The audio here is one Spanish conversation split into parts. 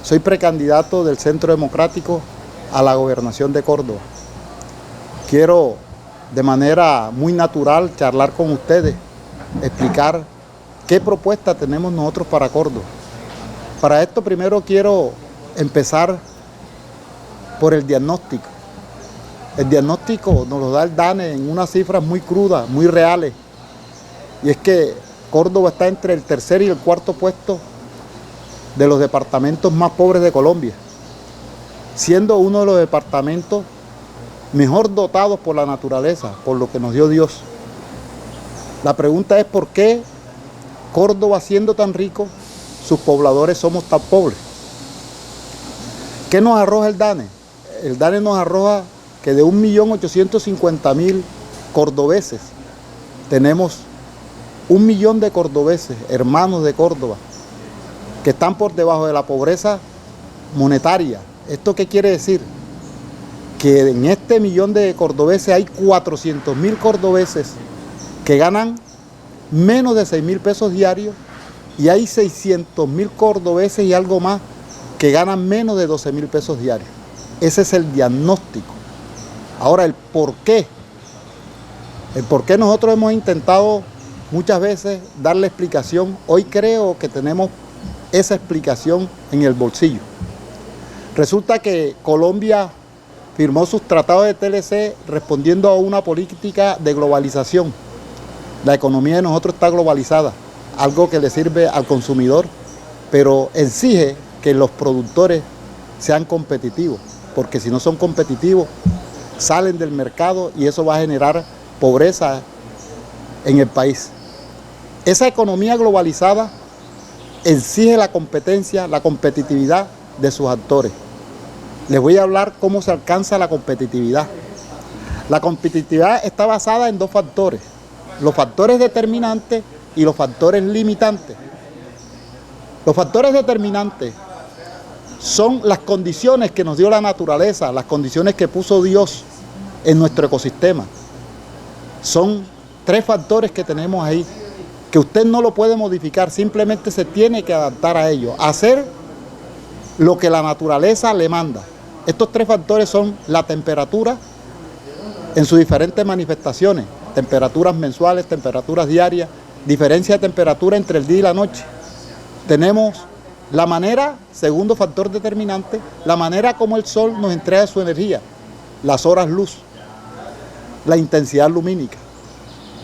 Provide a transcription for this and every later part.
Soy precandidato del Centro Democrático a la gobernación de Córdoba. Quiero de manera muy natural charlar con ustedes, explicar qué propuesta tenemos nosotros para Córdoba. Para esto primero quiero empezar por el diagnóstico. El diagnóstico nos lo da el DANE en unas cifras muy crudas, muy reales. Y es que Córdoba está entre el tercer y el cuarto puesto de los departamentos más pobres de Colombia, siendo uno de los departamentos mejor dotados por la naturaleza, por lo que nos dio Dios. La pregunta es ¿por qué Córdoba, siendo tan rico, sus pobladores somos tan pobres? ¿Qué nos arroja el DANE? El DANE nos arroja que de 1.850.000 cordobeses, tenemos 1 millón de cordobeses, hermanos de Córdoba, que están por debajo de la pobreza monetaria. ¿Esto qué quiere decir? Que en este millón de cordobeses hay 400.000 cordobeses que ganan menos de 6.000 pesos diarios y hay 600.000 cordobeses y algo más que ganan menos de 12.000 pesos diarios. Ese es el diagnóstico. Ahora, el por qué. El por qué nosotros hemos intentado muchas veces darle explicación. Hoy creo que tenemos esa explicación en el bolsillo. Resulta que Colombia firmó sus tratados de TLC respondiendo a una política de globalización. La economía de nosotros está globalizada, algo que le sirve al consumidor, pero exige que los productores sean competitivos, porque si no son competitivos, salen del mercado y eso va a generar pobreza en el país. Esa economía globalizada exige la competencia, la competitividad de sus actores. Les voy a hablar cómo se alcanza la competitividad. La competitividad está basada en dos factores: los factores determinantes y los factores limitantes. Los factores determinantes son las condiciones que nos dio la naturaleza, las condiciones que puso Dios en nuestro ecosistema. Son 3 factores que tenemos ahí, que usted no lo puede modificar, simplemente se tiene que adaptar a ellos, hacer lo que la naturaleza le manda. Estos 3 factores son la temperatura en sus diferentes manifestaciones, temperaturas mensuales, temperaturas diarias, diferencia de temperatura entre el día y la noche. Tenemos la manera, segundo factor determinante, la manera como el sol nos entrega su energía, las horas luz, la intensidad lumínica.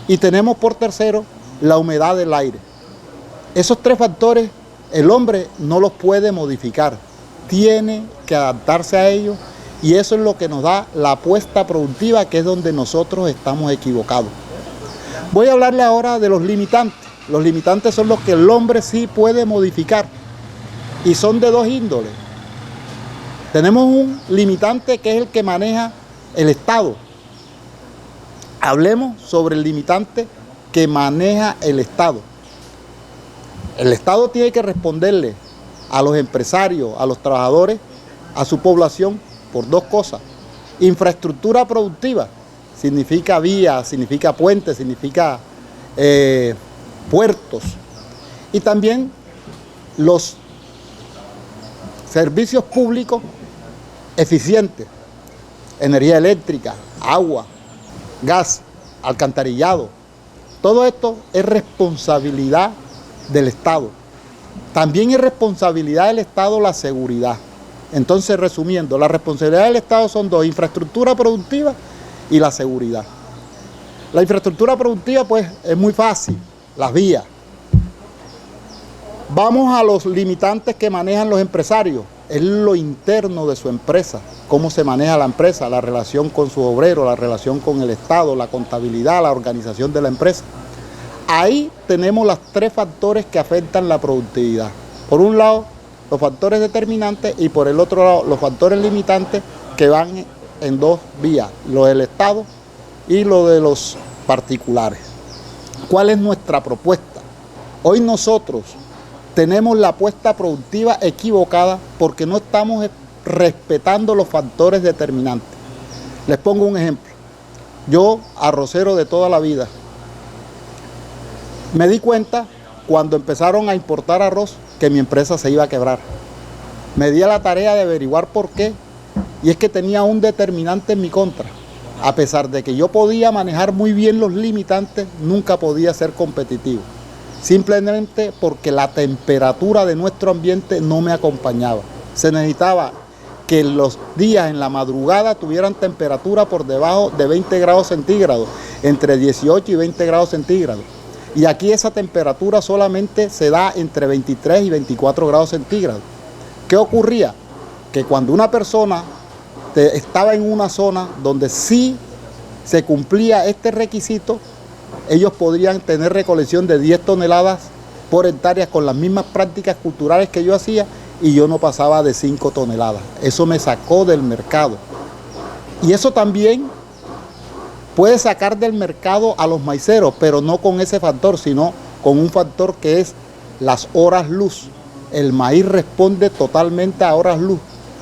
Y tenemos por tercero la humedad del aire. Esos 3 factores el hombre no los puede modificar, tiene que adaptarse a ellos, y eso es lo que nos da la apuesta productiva, que es donde nosotros estamos equivocados. Voy a hablarle ahora de los limitantes. Los limitantes son los que el hombre sí puede modificar y son de 2 índoles. Tenemos un limitante que es el que maneja el Estado. Hablemos sobre el limitante que maneja el Estado. El Estado tiene que responderle a los empresarios, a los trabajadores, a su población por 2 cosas. Infraestructura productiva, significa vías, significa puentes, significa puertos. Y también los servicios públicos eficientes, energía eléctrica, agua, gas, alcantarillado. Todo esto es responsabilidad del Estado. También es responsabilidad del Estado la seguridad. Entonces, resumiendo, la responsabilidad del Estado son 2: infraestructura productiva y la seguridad. La infraestructura productiva, pues, es muy fácil, las vías. Vamos a los limitantes que manejan los empresarios. Es lo interno de su empresa, cómo se maneja la empresa, la relación con sus obreros, la relación con el Estado, la contabilidad, la organización de la empresa. Ahí tenemos los 3 factores que afectan la productividad. Por un lado, los factores determinantes, y por el otro lado, los factores limitantes, que van en 2 vías, lo del Estado y lo de los particulares. ¿Cuál es nuestra propuesta? Hoy nosotros tenemos la apuesta productiva equivocada porque no estamos respetando los factores determinantes. Les pongo un ejemplo. Yo, arrocero de toda la vida, me di cuenta cuando empezaron a importar arroz que mi empresa se iba a quebrar. Me di a la tarea de averiguar por qué, y es que tenía un determinante en mi contra. A pesar de que yo podía manejar muy bien los limitantes, nunca podía ser competitivo. Simplemente porque la temperatura de nuestro ambiente no me acompañaba. Se necesitaba que los días en la madrugada tuvieran temperatura por debajo de 20 grados centígrados, entre 18 y 20 grados centígrados. Y aquí esa temperatura solamente se da entre 23 y 24 grados centígrados. ¿Qué ocurría? Que cuando una persona estaba en una zona donde sí se cumplía este requisito, ellos podrían tener recolección de 10 toneladas por hectárea con las mismas prácticas culturales que yo hacía, y yo no pasaba de 5 toneladas. Eso me sacó del mercado. Y eso también puede sacar del mercado a los maiceros, pero no con ese factor, sino con un factor que es las horas luz. El maíz responde totalmente a horas luz.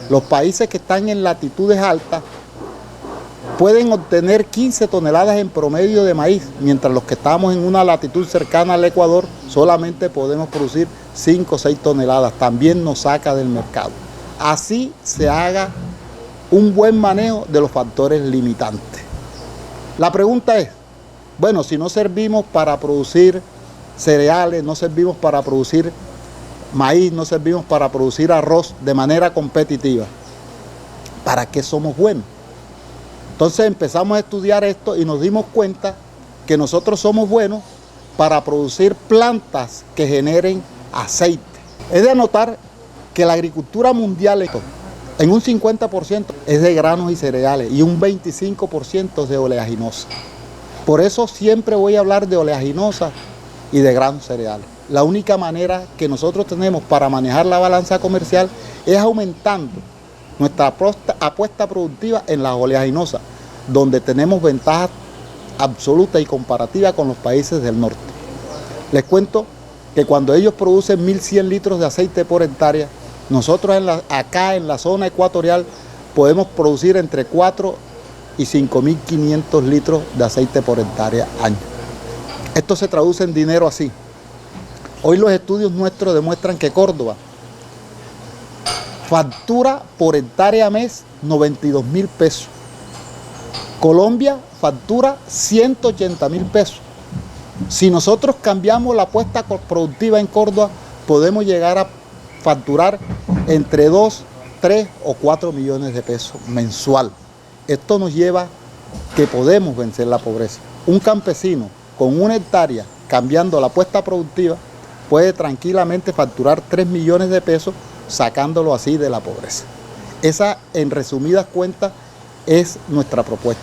Los países que están en latitudes altas pueden obtener 15 toneladas en promedio de maíz, mientras los que estamos en una latitud cercana al Ecuador solamente podemos producir 5 o 6 toneladas. También nos saca del mercado. Así se haga un buen manejo de los factores limitantes. La pregunta es, bueno, si no servimos para producir cereales, no servimos para producir maíz, no servimos para producir arroz de manera competitiva, ¿para qué somos buenos? Entonces empezamos a estudiar esto y nos dimos cuenta que nosotros somos buenos para producir plantas que generen aceite. Es de anotar que la agricultura mundial en un 50% es de granos y cereales y un 25% de oleaginosa. Por eso siempre voy a hablar de oleaginosas y de granos cereales. La única manera que nosotros tenemos para manejar la balanza comercial es aumentando nuestra apuesta productiva en las oleaginosas, donde tenemos ventajas absolutas y comparativas con los países del norte. Les cuento que cuando ellos producen 1.100 litros de aceite por hectárea, nosotros acá en la zona ecuatorial podemos producir entre 4 y 5.500 litros de aceite por hectárea año. Esto se traduce en dinero así. Hoy los estudios nuestros demuestran que Córdoba factura por hectárea mes 92.000 pesos. Colombia factura 180.000 pesos. Si nosotros cambiamos la apuesta productiva en Córdoba, podemos llegar a facturar entre 2, 3 o 4 millones de pesos mensual. Esto nos lleva que podemos vencer la pobreza. Un campesino con una hectárea, cambiando la apuesta productiva, puede tranquilamente facturar 3 millones de pesos, sacándolo así de la pobreza. Esa, en resumidas cuentas, es nuestra propuesta.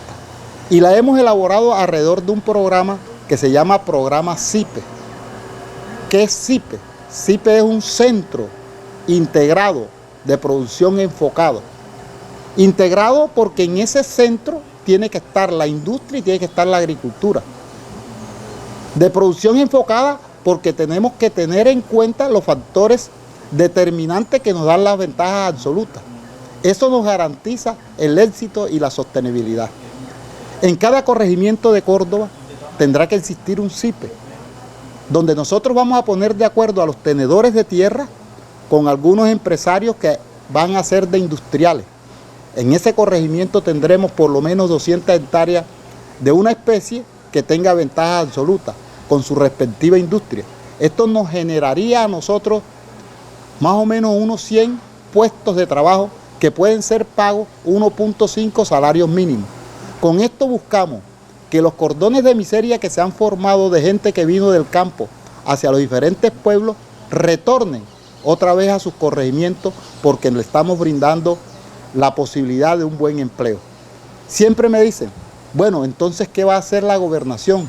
Y la hemos elaborado alrededor de un programa que se llama Programa CIPE. ¿Qué es CIPE? CIPE es un centro integrado de producción enfocado. Integrado porque en ese centro tiene que estar la industria y tiene que estar la agricultura. De producción enfocada porque tenemos que tener en cuenta los factores determinantes que nos dan las ventajas absolutas. Eso nos garantiza el éxito y la sostenibilidad. En cada corregimiento de Córdoba tendrá que existir un CIPE, donde nosotros vamos a poner de acuerdo a los tenedores de tierra con algunos empresarios que van a ser de industriales. En ese corregimiento tendremos por lo menos 200 hectáreas de una especie que tenga ventaja absoluta con su respectiva industria. Esto nos generaría a nosotros más o menos unos 100 puestos de trabajo que pueden ser pagos 1.5 salarios mínimos. Con esto buscamos que los cordones de miseria que se han formado de gente que vino del campo hacia los diferentes pueblos retornen otra vez a sus corregimientos, porque le estamos brindando la posibilidad de un buen empleo. Siempre me dicen, bueno, entonces, ¿qué va a hacer la gobernación?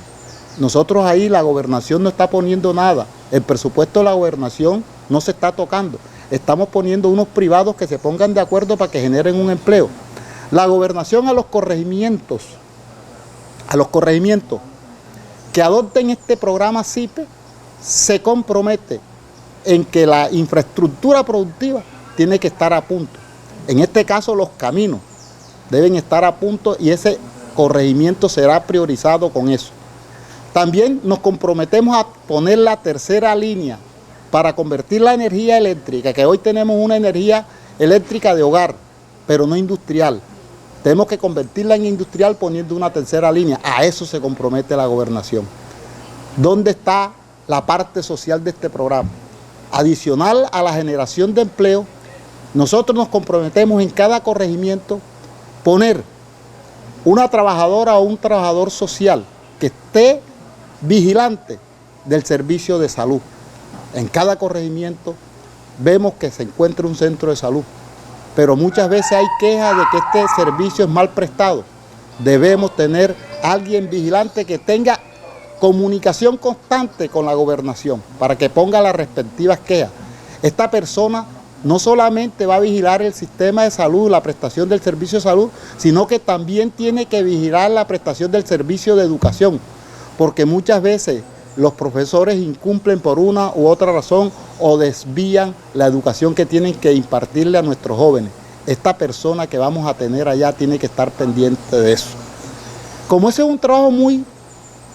Nosotros ahí la gobernación no está poniendo nada. El presupuesto de la gobernación no se está tocando. Estamos poniendo unos privados que se pongan de acuerdo para que generen un empleo. La gobernación a los corregimientos que adopten este programa CIPE se compromete en que la infraestructura productiva tiene que estar a punto. En este caso los caminos deben estar a punto y ese corregimiento será priorizado con eso. También nos comprometemos a poner la tercera línea para convertir la energía eléctrica, que hoy tenemos una energía eléctrica de hogar, pero no industrial. Tenemos que convertirla en industrial poniendo una tercera línea. A eso se compromete la gobernación. ¿Dónde está la parte social de este programa? Adicional a la generación de empleo, nosotros nos comprometemos en cada corregimiento poner una trabajadora o un trabajador social que esté vigilante del servicio de salud. En cada corregimiento vemos que se encuentra un centro de salud, pero muchas veces hay quejas de que este servicio es mal prestado. Debemos tener alguien vigilante que tenga comunicación constante con la gobernación para que ponga las respectivas quejas. Esta persona no solamente va a vigilar el sistema de salud, la prestación del servicio de salud, sino que también tiene que vigilar la prestación del servicio de educación, porque muchas veces los profesores incumplen por una u otra razón o desvían la educación que tienen que impartirle a nuestros jóvenes. Esta persona que vamos a tener allá tiene que estar pendiente de eso. Como ese es un trabajo muy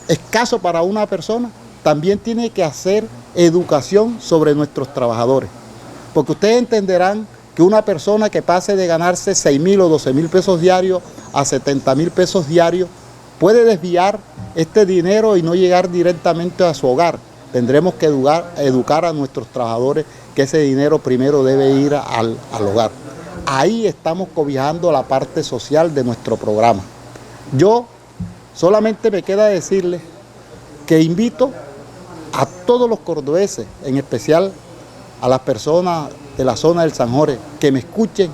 escaso para una persona, también tiene que hacer educación sobre nuestros trabajadores. Porque ustedes entenderán que una persona que pase de ganarse 6.000 o 12.000 pesos diarios a 70.000 pesos diarios puede desviar este dinero y no llegar directamente a su hogar. Tendremos que educar a nuestros trabajadores que ese dinero primero debe ir al hogar. Ahí estamos cobijando la parte social de nuestro programa. Yo solamente me queda decirles que invito a todos los cordobeses, en especial a las personas de la zona del San Jorge, que me escuchen,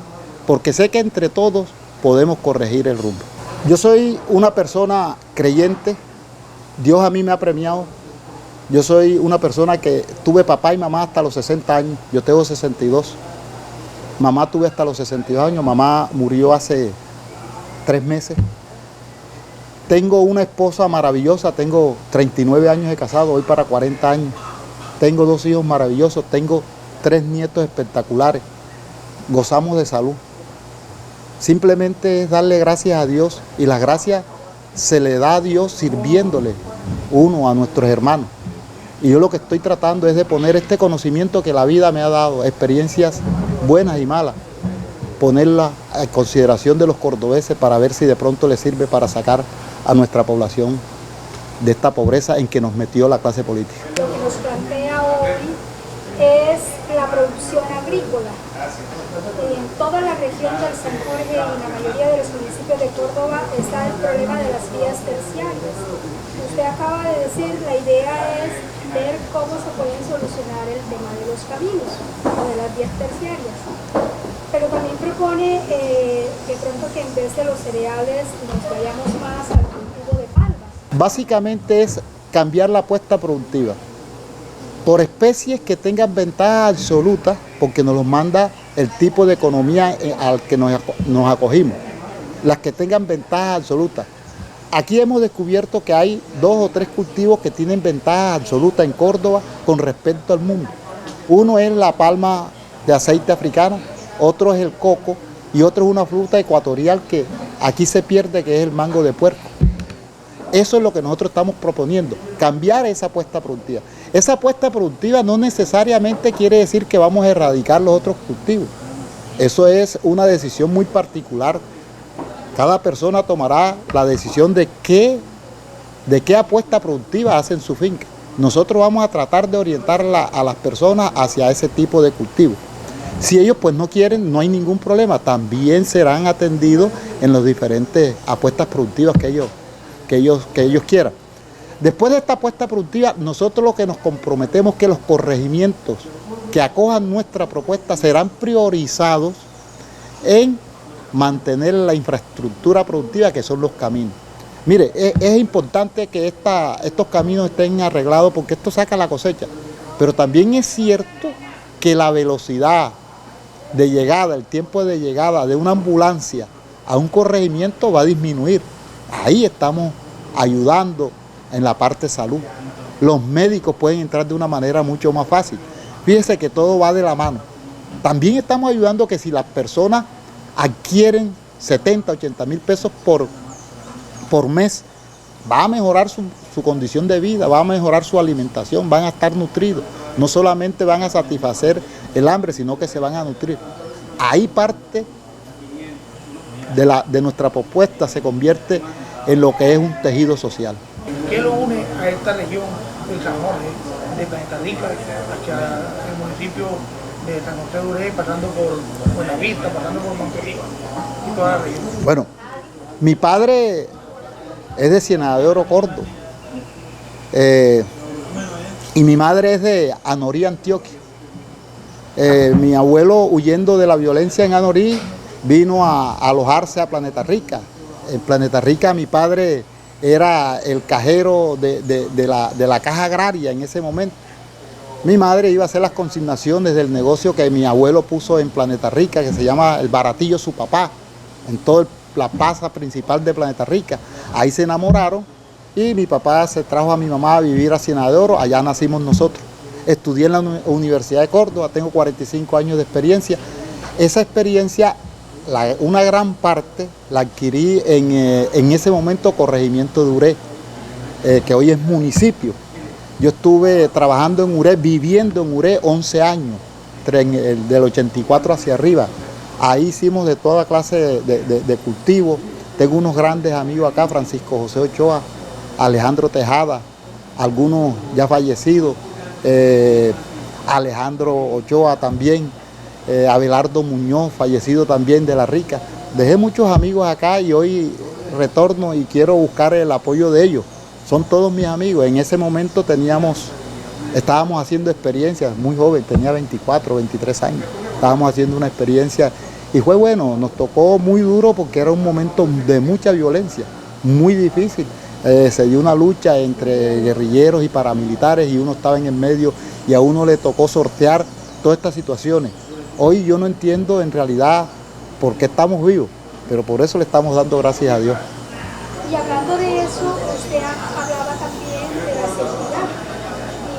porque sé que entre todos podemos corregir el rumbo. Yo soy una persona creyente, Dios a mí me ha premiado. Yo soy una persona que tuve papá y mamá hasta los 60 años, yo tengo 62. Mamá tuve hasta los 62 años, mamá murió hace 3 meses. Tengo una esposa maravillosa, tengo 39 años de casado, voy para 40 años. Tengo 2 hijos maravillosos, tengo 3 nietos espectaculares. Gozamos de salud. Simplemente es darle gracias a Dios, y las gracias se le da a Dios sirviéndole uno a nuestros hermanos. Y yo lo que estoy tratando es de poner este conocimiento que la vida me ha dado, experiencias buenas y malas, ponerla a consideración de los cordobeses para ver si de pronto les sirve para sacar a nuestra población de esta pobreza en que nos metió la clase política. Lo que nos plantea hoy es la producción agrícola. En toda la región del San Jorge y en la mayoría de los municipios de Córdoba está el problema de las vías terciarias. Usted acaba de decir, la idea es ver cómo se pueden solucionar el tema de los caminos o de las vías terciarias. Pero también propone de pronto que en vez de los cereales nos vayamos más al cultivo de palmas. Básicamente es cambiar la apuesta productiva por especies que tengan ventaja absoluta, porque nos los manda el tipo de economía al que nos acogimos, las que tengan ventaja absoluta. Aquí hemos descubierto que hay 2 o 3 cultivos que tienen ventaja absoluta en Córdoba con respecto al mundo. Uno es la palma de aceite africana, otro es el coco y otro es una fruta ecuatorial que aquí se pierde, que es el mango de puerco. Eso es lo que nosotros estamos proponiendo, cambiar esa apuesta productiva. Esa apuesta productiva no necesariamente quiere decir que vamos a erradicar los otros cultivos. Eso es una decisión muy particular. Cada persona tomará la decisión de qué apuesta productiva hace en su finca. Nosotros vamos a tratar de orientar a las personas hacia ese tipo de cultivo. Si ellos pues no quieren, no hay ningún problema. También serán atendidos en las diferentes apuestas productivas que ellos quieran. Después de esta apuesta productiva, nosotros lo que nos comprometemos es que los corregimientos que acojan nuestra propuesta serán priorizados en mantener la infraestructura productiva, que son los caminos. Mire, es importante que estos caminos estén arreglados porque esto saca la cosecha, pero también es cierto que la velocidad de llegada, el tiempo de llegada de una ambulancia a un corregimiento va a disminuir. Ahí estamos ayudando en la parte de salud. Los médicos pueden entrar de una manera mucho más fácil. Fíjense que todo va de la mano. También estamos ayudando que si las personas adquieren 70, 80 mil pesos por mes, va a mejorar su condición de vida, va a mejorar su alimentación, van a estar nutridos. No solamente van a satisfacer el hambre, sino que se van a nutrir. Ahí parte de nuestra propuesta se convierte en lo que es un tejido social. ¿Qué lo une a esta región del San Jorge, de Planeta Rica, hacia el municipio de San José de Urey, pasando por Buenavista, pasando por Montería y toda la región? Bueno, mi padre es de Ciénaga de Oro, Córdoba, y mi madre es de Anorí, Antioquia. Mi abuelo, huyendo de la violencia en Anorí, vino a alojarse a Planeta Rica. En Planeta Rica mi padre era el cajero de la caja agraria en ese momento. Mi madre iba a hacer las consignaciones del negocio que mi abuelo puso en Planeta Rica, que se llama El Baratillo Su Papá, en toda la plaza principal de Planeta Rica. Ahí se enamoraron y mi papá se trajo a mi mamá a vivir a Ciénaga de Oro, allá nacimos nosotros. Estudié en la Universidad de Córdoba, tengo 45 años de experiencia. Esa experiencia, una gran parte la adquirí en ese momento corregimiento de Urey, que hoy es municipio. Yo estuve trabajando en Urey, viviendo en Urey 11 años, del 84 hacia arriba. Ahí hicimos de toda clase de cultivos. Tengo unos grandes amigos acá, Francisco José Ochoa, Alejandro Tejada, algunos ya fallecidos, Alejandro Ochoa también, Abelardo Muñoz, fallecido también de La Rica. Dejé muchos amigos acá y hoy retorno y quiero buscar el apoyo de ellos. Son todos mis amigos. En ese momento estábamos haciendo experiencias, muy joven, tenía 24, 23 años. Estábamos haciendo una experiencia y fue bueno, nos tocó muy duro porque era un momento de mucha violencia, muy difícil. Se dio una lucha entre guerrilleros y paramilitares y uno estaba en el medio y a uno le tocó sortear todas estas situaciones. Hoy yo no entiendo en realidad por qué estamos vivos, pero por eso le estamos dando gracias a Dios. Y hablando de eso, usted hablaba también de la seguridad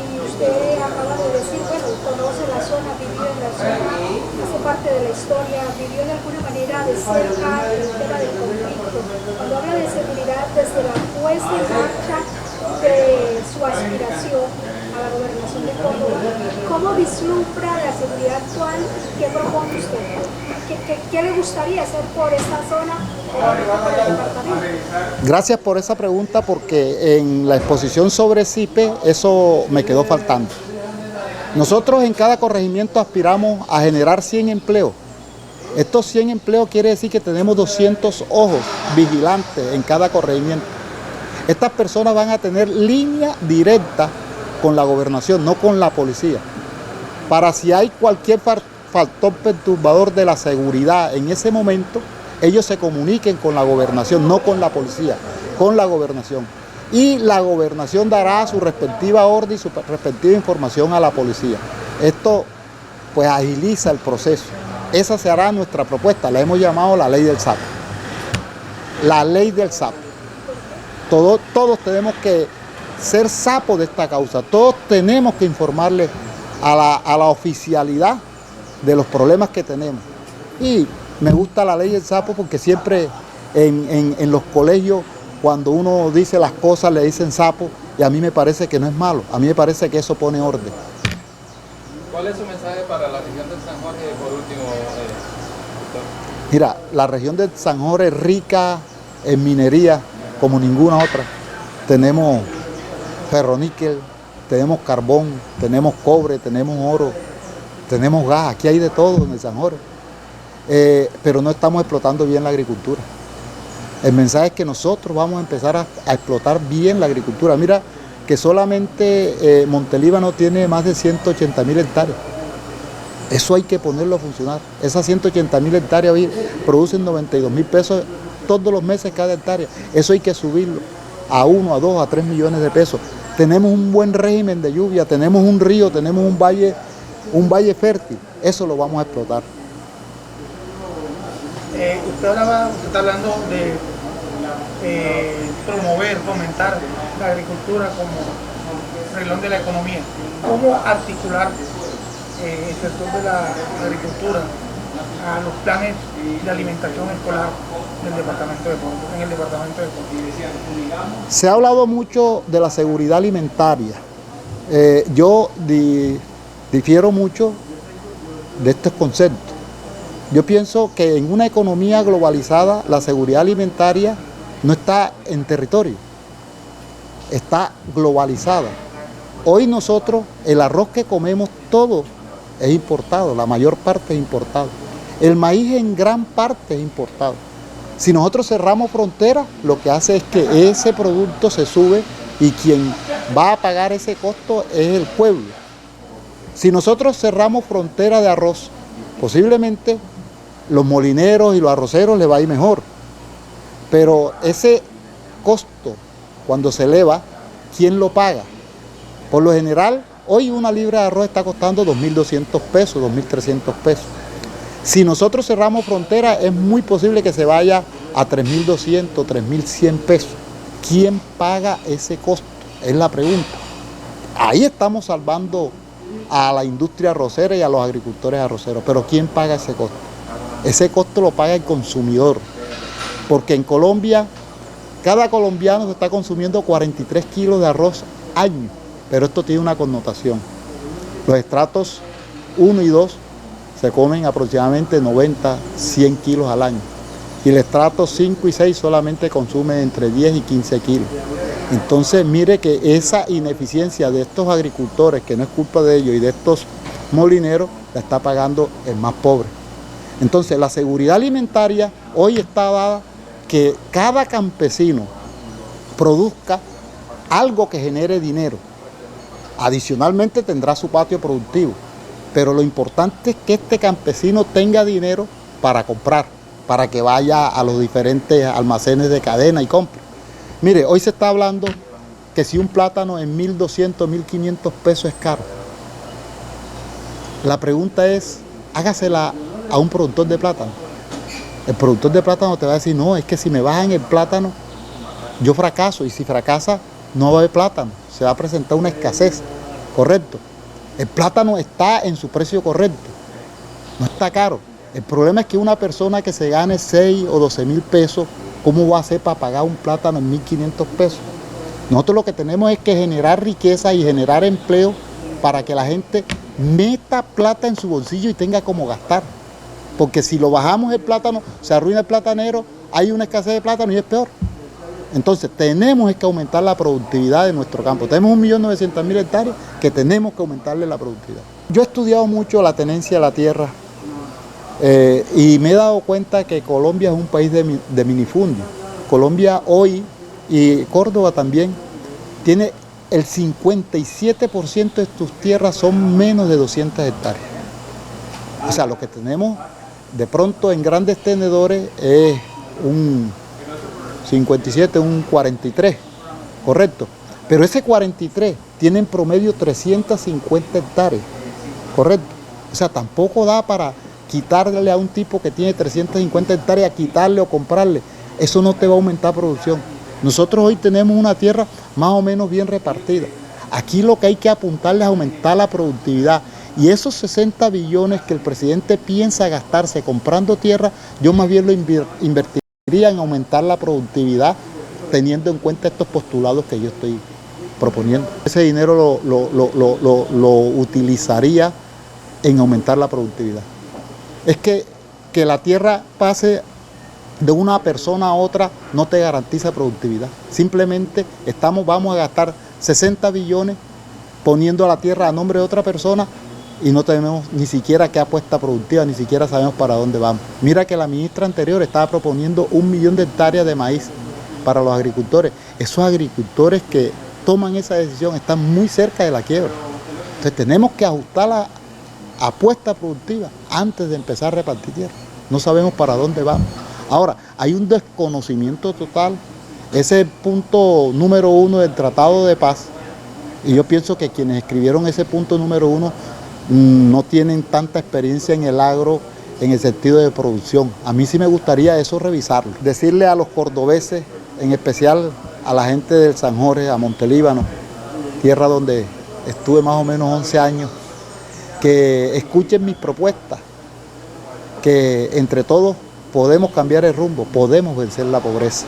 y usted acaba de decir, bueno, conoce la zona, vivió en la zona, hace parte de la historia, vivió de alguna manera de cerca el tema del conflicto. Cuando habla de seguridad, desde la puesta en marcha de su aspiración a la gobernación de Córdoba, ¿cómo vislumbra la seguridad actual? ¿Qué propone usted? ¿Qué le gustaría hacer por esta zona o por el departamento? Gracias por esa pregunta porque en la exposición sobre CIPE eso me quedó faltando. Nosotros en cada corregimiento aspiramos a generar 100 empleos. Estos 100 empleos quiere decir que tenemos 200 ojos vigilantes en cada corregimiento. Estas personas van a tener línea directa con la gobernación, no con la policía. Para si hay cualquier factor perturbador de la seguridad en ese momento, ellos se comuniquen con la gobernación, no con la policía, con la gobernación. Y la gobernación dará su respectiva orden y su respectiva información a la policía. Esto pues agiliza el proceso. Esa será nuestra propuesta, la hemos llamado la ley del sapo. La ley del sapo. Todos tenemos que ser sapos de esta causa, todos tenemos que informarle a la oficialidad de los problemas que tenemos. Y me gusta la ley del sapo porque siempre en los colegios, cuando uno dice las cosas, le dicen sapo, y a mí me parece que no es malo, a mí me parece que eso pone orden. ¿Cuál es su mensaje para la región del San Jorge, por último, doctor? Mira, la región del San Jorge es rica en minería como ninguna otra. Tenemos ferroníquel, tenemos carbón, tenemos cobre, tenemos oro, tenemos gas, aquí hay de todo en el San Jorge. Pero no estamos explotando bien la agricultura. El mensaje es que nosotros vamos a empezar a explotar bien la agricultura. Mira que solamente Montelíbano tiene más de 180.000 hectáreas. Eso hay que ponerlo a funcionar. Esas 180.000 hectáreas hoy producen 92.000 pesos todos los meses cada hectárea. Eso hay que subirlo a 1, a 2, a 3 millones de pesos. Tenemos un buen régimen de lluvia, tenemos un río, tenemos un valle fértil. Eso lo vamos a explotar. Usted está hablando de promover, fomentar la agricultura como renglón de la economía. ¿Cómo articular el sector de la agricultura a los planes de alimentación escolar del departamento de Córdoba, en el departamento de Córdoba. Se ha hablado mucho de la seguridad alimentaria. Yo difiero mucho de estos conceptos. Yo pienso que en una economía globalizada la seguridad alimentaria no está en territorio, está globalizada. Hoy nosotros, el arroz que comemos todo es importado, la mayor parte es importado. El maíz en gran parte es importado. Si nosotros cerramos fronteras, lo que hace es que ese producto se sube y quien va a pagar ese costo es el pueblo. Si nosotros cerramos frontera de arroz, posiblemente los molineros y los arroceros les va a ir mejor. Pero ese costo, cuando se eleva, ¿quién lo paga? Por lo general, hoy una libra de arroz está costando 2.200 pesos, 2.300 pesos. Si nosotros cerramos frontera, es muy posible que se vaya a 3.200, 3.100 pesos. ¿Quién paga ese costo? Es la pregunta. Ahí estamos salvando a la industria arrocera y a los agricultores arroceros. Pero ¿quién paga ese costo? Ese costo lo paga el consumidor. Porque en Colombia, cada colombiano se está consumiendo 43 kilos de arroz año. Pero esto tiene una connotación. Los estratos 1 y 2 se comen aproximadamente 90, 100 kilos al año. Y el estrato 5 y 6 solamente consumen entre 10 y 15 kilos. Entonces mire que esa ineficiencia de estos agricultores, que no es culpa de ellos, y de estos molineros, la está pagando el más pobre. Entonces la seguridad alimentaria hoy está dada que cada campesino produzca algo que genere dinero. Adicionalmente tendrá su patio productivo, pero lo importante es que este campesino tenga dinero para comprar, para que vaya a los diferentes almacenes de cadena y compre. Mire, hoy se está hablando que si un plátano en 1.200, 1.500 pesos es caro. La pregunta es, hágasela a un productor de plátano. El productor de plátano te va a decir, no, es que si me bajan el plátano, yo fracaso, y si fracasa, no va a haber plátano, se va a presentar una escasez, ¿correcto? El plátano está en su precio correcto, no está caro. El problema es que una persona que se gane 6 o 12.000 pesos, ¿cómo va a hacer para pagar un plátano en 1.500 pesos? Nosotros lo que tenemos es que generar riqueza y generar empleo para que la gente meta plata en su bolsillo y tenga como gastar. Porque si lo bajamos el plátano, se arruina el platanero, hay una escasez de plátano y es peor. Entonces tenemos que aumentar la productividad de nuestro campo. Tenemos 1.900.000 hectáreas que tenemos que aumentarle la productividad. Yo he estudiado mucho la tenencia de la tierra y me he dado cuenta que Colombia es un país de minifundio. Colombia hoy, y Córdoba también, tiene el 57% de sus tierras son menos de 200 hectáreas. O sea, lo que tenemos de pronto en grandes tenedores es un 57, un 43, correcto. Pero ese 43 tiene en promedio 350 hectáreas, correcto. O sea, tampoco da para quitarle a un tipo que tiene 350 hectáreas, quitarle o comprarle. Eso no te va a aumentar producción. Nosotros hoy tenemos una tierra más o menos bien repartida. Aquí lo que hay que apuntarle es aumentar la productividad. Y esos 60 billones que el presidente piensa gastarse comprando tierra, yo más bien lo invertiría en aumentar la productividad, teniendo en cuenta estos postulados que yo estoy proponiendo. Ese dinero lo utilizaría en aumentar la productividad. Es que la tierra pase de una persona a otra no te garantiza productividad. Simplemente vamos a gastar 60 billones poniendo a la tierra a nombre de otra persona y no tenemos ni siquiera qué apuesta productiva, ni siquiera sabemos para dónde vamos. Mira que la ministra anterior estaba proponiendo 1 millón de hectáreas de maíz para los agricultores. Esos agricultores que toman esa decisión están muy cerca de la quiebra. Entonces tenemos que ajustar la apuesta productiva antes de empezar a repartir tierra. No sabemos para dónde vamos. Ahora, hay un desconocimiento total. Ese es el punto número 1 del Tratado de Paz. Y yo pienso que quienes escribieron ese punto número 1 no tienen tanta experiencia en el agro en el sentido de producción. A mí sí me gustaría eso revisarlo. Decirle a los cordobeses, en especial a la gente del San Jorge, a Montelíbano, tierra donde estuve más o menos 11 años, que escuchen mis propuestas. que entre todos podemos cambiar el rumbo, podemos vencer la pobreza.